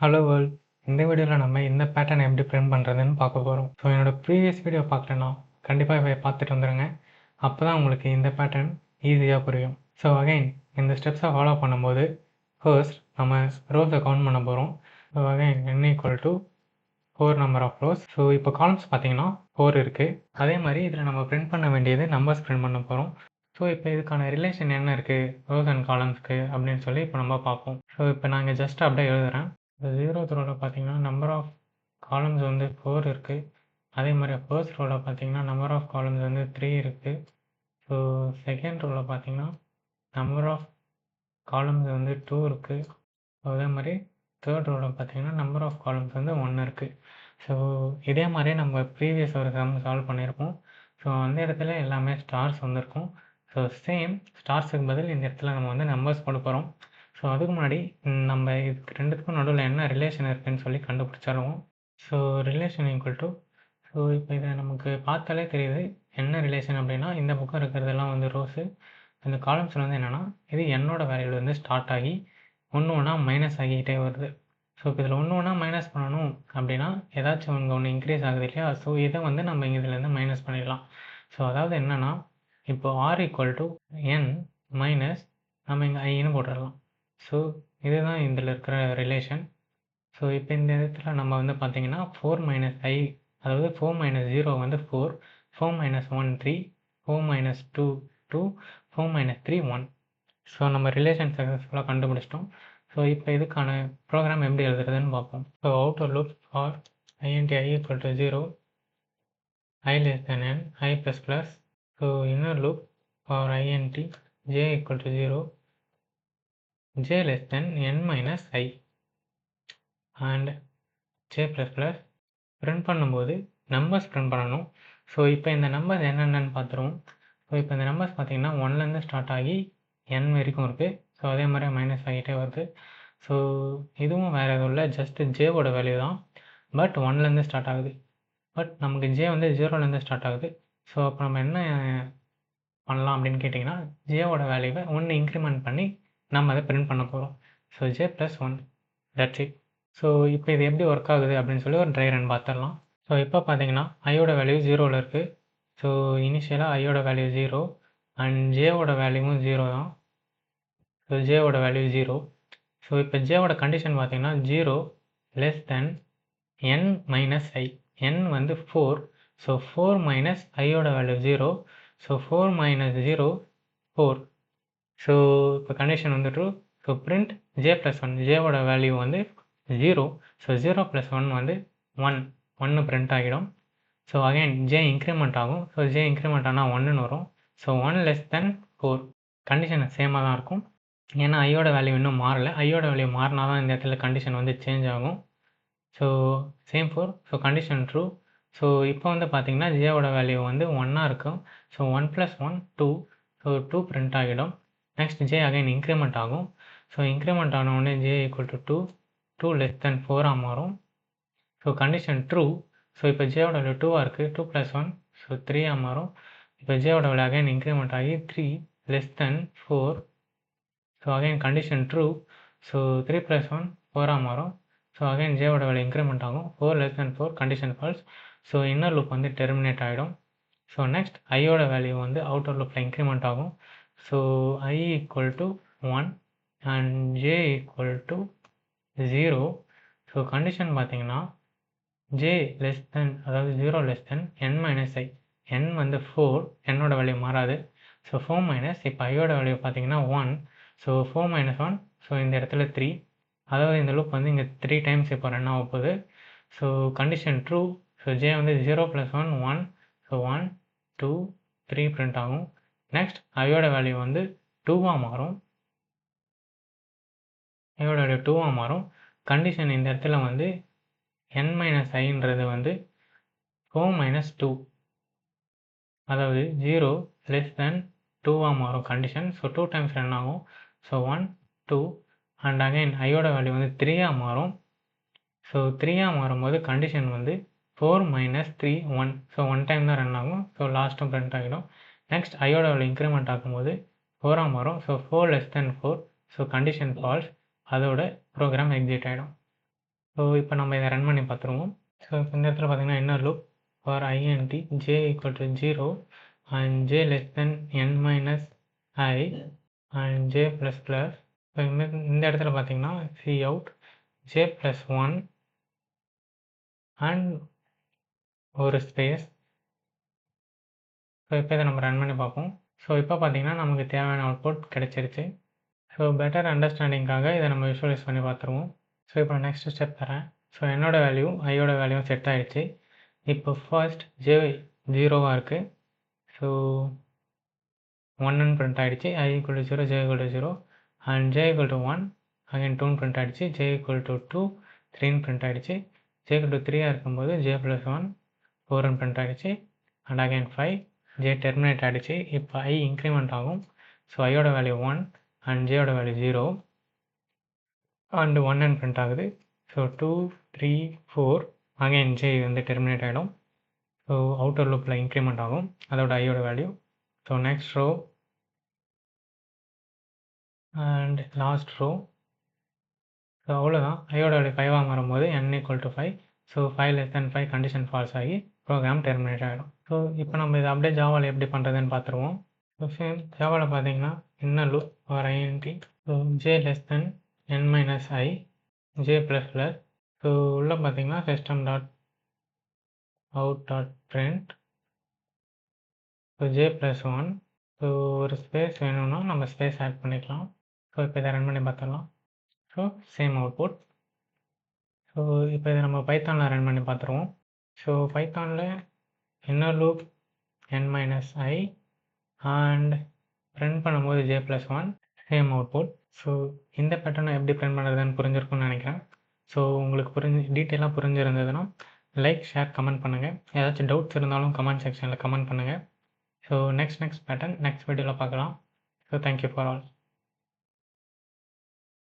Hello world. இந்த வீடியோவில் நம்ம இந்த பேட்டர்னை எப்படி பிரிண்ட் பண்ணுறதுன்னு பார்க்க போகிறோம். ஸோ என்னோடய ப்ரீவியஸ் வீடியோ பார்க்கலன்னா கண்டிப்பாக போய் பார்த்துட்டு வந்துடுங்க. அப்போ தான் உங்களுக்கு இந்த பேட்டர்ன் ஈஸியாக புரியும். ஸோ அகைன் இந்த ஸ்டெப்ஸை ஃபாலோ பண்ணும்போது ஃபர்ஸ்ட் நம்ம ரோஸை கவுண்ட் பண்ண போகிறோம். So again n equal to 4 number of rows. So இப்போ காலம்ஸ் பார்த்தீங்கன்னா 4 இருக்குது. அதே மாதிரி இதில் நம்ம பிரிண்ட் பண்ண வேண்டியது நம்பர்ஸ் பிரிண்ட் பண்ண போகிறோம். ஸோ இப்போ இதுக்கான ரிலேஷன் என்ன இருக்குது ரோஸ் அண்ட் காலம்ஸ்க்கு அப்படின்னு சொல்லி இப்போ நம்ம பார்ப்போம். ஸோ இப்போ நாங்கள் ஜஸ்ட் அப்படியே எழுதுகிறேன். இந்த 0th ரோவில் பார்த்தீங்கன்னா நம்பர் ஆஃப் காலம்ஸ் வந்து 4 இருக்குது. அதே மாதிரி ஃபர்ஸ்ட் ரோவில் பார்த்தீங்கன்னா நம்பர் ஆஃப் காலம்ஸ் வந்து 3 இருக்குது. ஸோ செகண்ட் ரோவில் பார்த்தீங்கன்னா நம்பர் ஆஃப் காலம்ஸ் வந்து 2 இருக்குது. அதே மாதிரி தேர்ட் ரோவில் பார்த்தீங்கன்னா நம்பர் ஆஃப் காலம்ஸ் வந்து 1 இருக்குது. ஸோ இதே மாதிரி நம்ம ப்ரீவியஸ் ஒரு சம் சால்வ் பண்ணியிருப்போம். ஸோ அந்த இடத்துல எல்லாமே ஸ்டார்ஸ் வந்திருக்கும். ஸோ சேம் ஸ்டார்ஸுக்கு பதில் இந்த இடத்துல நம்ம வந்து நம்பர்ஸ் போட போகிறோம். ஸோ அதுக்கு முன்னாடி நம்ம இதுக்கு ரெண்டுத்துக்கும் நடுவில் என்ன ரிலேஷன் இருக்குதுன்னு சொல்லி கண்டுபிடிச்சிடுவோம். So relation equal to so இப்போ இதை நமக்கு பார்த்தாலே தெரியுது என்ன ரிலேஷன் அப்படின்னா இந்த பக்கம் இருக்கிறதெல்லாம் வந்து ரோஸு, இந்த காலம்ஸில் வந்து என்னென்னா இது என்னோட வேல்யூலேருந்து ஸ்டார்ட் ஆகி ஒன்று ஒன்றா மைனஸ் ஆகிக்கிட்டே வருது. ஸோ இப்போ இதில் ஒன்று ஒன்றா மைனஸ் பண்ணணும் அப்படின்னா ஏதாச்சும் இங்கே ஒன்று இன்க்ரீஸ் ஆகுது இல்லையா? ஸோ இதை வந்து நம்ம இதுலேருந்து மைனஸ் பண்ணிடலாம். ஸோ அதாவது என்னென்னா இப்போ r equal to n minus நம்ம இங்கே ஐன்னு போட்டுடலாம். ஸோ இதுதான் இதில் இருக்கிற ரிலேஷன். ஸோ இப்போ இந்த இடத்துல நம்ம வந்து பார்த்திங்கன்னா 4 மைனஸ் ஐ, அதாவது 4 மைனஸ் 0 வந்து 4, 4 மைனஸ் 1 3, 4 மைனஸ் 2 2, 4 மைனஸ் 3 1. ஸோ நம்ம ரிலேஷன் சக்ஸஸ்ஃபுல்லாக கண்டுபிடிச்சிட்டோம். ஸோ இப்போ இதுக்கான ப்ரோக்ராம் எப்படி எழுதுறதுன்னு பார்ப்போம். So outer loop for INT i equal to 0, i less than n, i plus plus. So inner loop for INT j equal to 0, j less than n minus I and j plus plus. Print பண்ணும்போது numbers print பண்ணணும். So இப்போ இந்த numbers என்னென்னு பார்த்துருவோம். So இப்போ இந்த numbers பார்த்தீங்கன்னா 1லேருந்து start ஆகி n வரைக்கும் இருக்குது. ஸோ அதே மாதிரி மைனஸ் ஆகிட்டே வருது. ஸோ இதுவும் வேறு எதுவும் இல்லை, ஜஸ்ட்டு ஜேவோட வேல்யூ தான். பட் 1லேருந்து ஸ்டார்ட் ஆகுது. பட் நமக்கு ஜே வந்து 0லேருந்து ஸ்டார்ட் ஆகுது. ஸோ அப்போ நம்ம என்ன பண்ணலாம் அப்படின்னு கேட்டிங்கன்னா ஜேவோட வேல்யூவை 1 இன்க்ரிமெண்ட் பண்ணி நம்ம அதை பிரிண்ட் பண்ண போகிறோம். So J plus 1, that's it. So இப்போ இது எப்படி ஒர்க் ஆகுது அப்படின்னு சொல்லி ஒரு ட்ரை ரன் பார்த்துடலாம். ஸோ இப்போ பார்த்தீங்கன்னா ஐயோட வேல்யூ 0ல் இருக்குது. ஸோ இனிஷியலாக ஐயோட வேல்யூ 0 அண்ட் ஜேவோட வேல்யூவும் 0 தான். So ஜேவோட value 0. ஸோ இப்போ ஜேவோட கண்டிஷன் பார்த்தீங்கன்னா 0 less than n minus I. n வந்து 4. ஸோ 4 மைனஸ் ஐயோட வேல்யூ 0. So 4 minus 0 4. ஸோ இப்போ கண்டிஷன் வந்து true. So print J plus 1, ஜேவோட வேல்யூ வந்து 0. ஸோ 0 ப்ளஸ் 1 வந்து 1 பிரிண்ட் ஆகிடும். ஸோ அகைன் ஜே இன்க்ரிமெண்ட் ஆகும். ஸோ ஜே இன்க்ரிமெண்ட் ஆனால் 1ன்னு வரும். So 1 less than 4. கண்டிஷன் சேமாக தான் இருக்கும். ஏன்னா ஐயோட வேல்யூ இன்னும் மாறலை. ஐயோட வேல்யூ மாறினா தான் இந்த இடத்துல கண்டிஷன் வந்து சேஞ்ச் ஆகும். So same 4. So condition true. So இப்போ வந்து பார்த்தீங்கன்னா ஜேவோட வேல்யூ வந்து 1ஆக இருக்கும். So 1 plus 1 2. ஸோ 2 பிரிண்ட் ஆகிடும். நெக்ஸ்ட் ஜே அகைன் இன்க்ரிமெண்ட் ஆகும். ஸோ இன்க்ரிமெண்ட் ஆன உடனே J equal to 2, 2 less than 4ஆக மாறும். So condition true. ஸோ இப்போ ஜேவோட வேல்யூ 2ஆக இருக்குது. 2 ப்ளஸ் 1 ஸோ 3ஆக மாறும். இப்போ ஜேவோட வேல்யூ அகைன் இன்க்ரிமெண்ட் ஆகி 3 less than 4. So again condition true. So 3 plus 1 4ஆக மாறும். ஸோ அகைன் ஜேவோட வேல்யூ இன்க்ரிமெண்ட் ஆகும். 4 less than 4, condition falls. So inner loop வந்து டெர்மினேட் ஆகிடும். ஸோ நெக்ஸ்ட் ஐயோட வேல்யூ வந்து அவுட்டர் லூப்பில் இன்க்ரிமெண்ட் ஆகும். So I equal to 1 and j equal to 0. So condition பார்த்தீங்கன்னா j less than, அதாவது 0 less than n minus I. n வந்து 4, என்னோட வேல்யூ மாறாது. ஸோ 4 மைனஸ், இப்போ ஐயோட வேல்யூ பார்த்தீங்கன்னா 1. ஸோ 4 மைனஸ் 1, ஸோ இந்த இடத்துல 3. அதாவது இந்த லூப் வந்து இங்கே 3 டைம்ஸ் இப்போ ரன் ஆக போகுது. So condition true. So j வந்து 0 ப்ளஸ் 1 1. ஸோ 1 2 3 பிரிண்ட் ஆகும். நெக்ஸ்ட் ஐயோட வேல்யூ வந்து 2ஆக மாறும். ஐயோட வேல்யூ 2ஆக மாறும். கண்டிஷன் இந்த இடத்துல வந்து n மைனஸ் ஐன்றது வந்து 4 மைனஸ் 2, அதாவது 0 லெஸ் தென் 2ஆக மாறும் கண்டிஷன். ஸோ 2 டைம்ஸ் ரன் ஆகும். ஸோ 1 2 அண்ட் அகைன் ஐயோட வேல்யூ வந்து 3ஆக மாறும். ஸோ 3ஆக மாறும்போது கண்டிஷன் வந்து 4 மைனஸ் 3 1. ஸோ 1 டைம் தான் ரன் ஆகும். ஸோ லாஸ்ட்டும் பிரிண்ட் ஆகிடும். நெக்ஸ்ட் ஐயோட வேல்யூ இன்க்ரிமெண்ட் ஆகும்போது 4ஆக மாறும். So 4 less than 4. So condition falls. அதோட ப்ரோக்ராம் எக்ஸிட் ஆகிடும். ஸோ இப்போ நம்ம இதை ரன் பண்ணி பார்த்துருவோம். ஸோ இப்போ இந்த இடத்துல பார்த்தீங்கன்னா inner loop for int j equal to 0 and j less than n minus I and j plus plus. So இந்த இடத்துல பார்த்தீங்கன்னா cout j plus 1 and ஒரு ஸ்பேஸ். ஸோ இப்போ இதை நம்ம ரன் பண்ணி பார்ப்போம். ஸோ இப்போ பார்த்தீங்கன்னா நமக்கு தேவையான அவுட்புட் கிடைச்சிருச்சு. ஸோ பெட்டர் அண்டர்ஸ்டாண்டிங்காக இதை நம்ம விஷுவலைஸ் பண்ணி பார்த்துருவோம். ஸோ இப்போ நெக்ஸ்ட் ஸ்டெப் தரேன். ஸோ என்னோட வேல்யூ ஐயோட வேல்யூ செட் ஆகிடுச்சு. இப்போ ஃபர்ஸ்ட் ஜே 0வாக இருக்குது. ஸோ 1ன்னு பிரிண்ட் ஆகிடுச்சு. I equal to 0, j equal to 0 and j equal to 1 again 2ன்னு பிரிண்ட் ஆகிடுச்சு. j equal to 2 3ன்னு பிரிண்ட் ஆகிடுச்சு. j equal to 3ஆக இருக்கும்போது j plus 1 4ன்னு பிரிண்ட் ஆகிடுச்சு. அண்ட் அகைன் 5 j டெர்மினேட் ஆகிடுச்சு. இப்போ I இன்க்ரிமெண்ட் ஆகும். ஸோ ஐயோட வேல்யூ 1 அண்ட் ஜேயோட வேல்யூ 0 அண்ட் 1ன்னு பிரிண்ட் ஆகுது. ஸோ 2 3 4 அகைன் j வந்து டெர்மினேட் ஆகிடும். ஸோ அவுட்டர் லூப்பில் இன்க்ரிமெண்ட் ஆகும் அதோட ஐயோட value. So next row and last row. So அவ்வளோதான். ஐயோட வேல்யூ 5ஆக மாறும்போது n equal to 5. So 5 less than 5 condition falls ஆகி ப்ரோக்ராம் டெர்மினேட் ஆகிடும். ஸோ இப்போ நம்ம இதை அப்படியே ஜாவாவில் எப்படி பண்ணுறதுன்னு பார்த்துருவோம். ஸோ சேம் ஜாவாவில் பார்த்தீங்கன்னா inner loop for int so j less than n minus I j plus plus. So உள்ளே பார்த்தீங்கன்னா system dot out dot print so j plus 1. So ஒரு ஸ்பேஸ் வேணும்னா நம்ம ஸ்பேஸ் ஆட் பண்ணிக்கலாம். ஸோ இப்போ இதை ரன் பண்ணி பார்த்துடலாம். So same output. ஸோ இப்போ இதை நம்ம பைத்தானில் ரன் பண்ணி பார்த்துருவோம். ஸோ பைத்தானில் inner loop n minus I and print பண்ணும்போது j plus 1 same output. So இந்த பேட்டர்னை எப்படி பிரிண்ட் பண்ணுறதுன்னு புரிஞ்சிருக்கும்னு நினைக்கிறேன். ஸோ உங்களுக்கு டீட்டெயிலாக புரிஞ்சிருந்ததுன்னா லைக் ஷேர் கமெண்ட் பண்ணுங்கள். ஏதாச்சும் டவுட்ஸ் இருந்தாலும் கமெண்ட் செக்ஷனில் கமெண்ட் பண்ணுங்கள். ஸோ நெக்ஸ்ட் பேட்டர்ன் நெக்ஸ்ட் வீடியோவில் பார்க்கலாம். So thank you for all.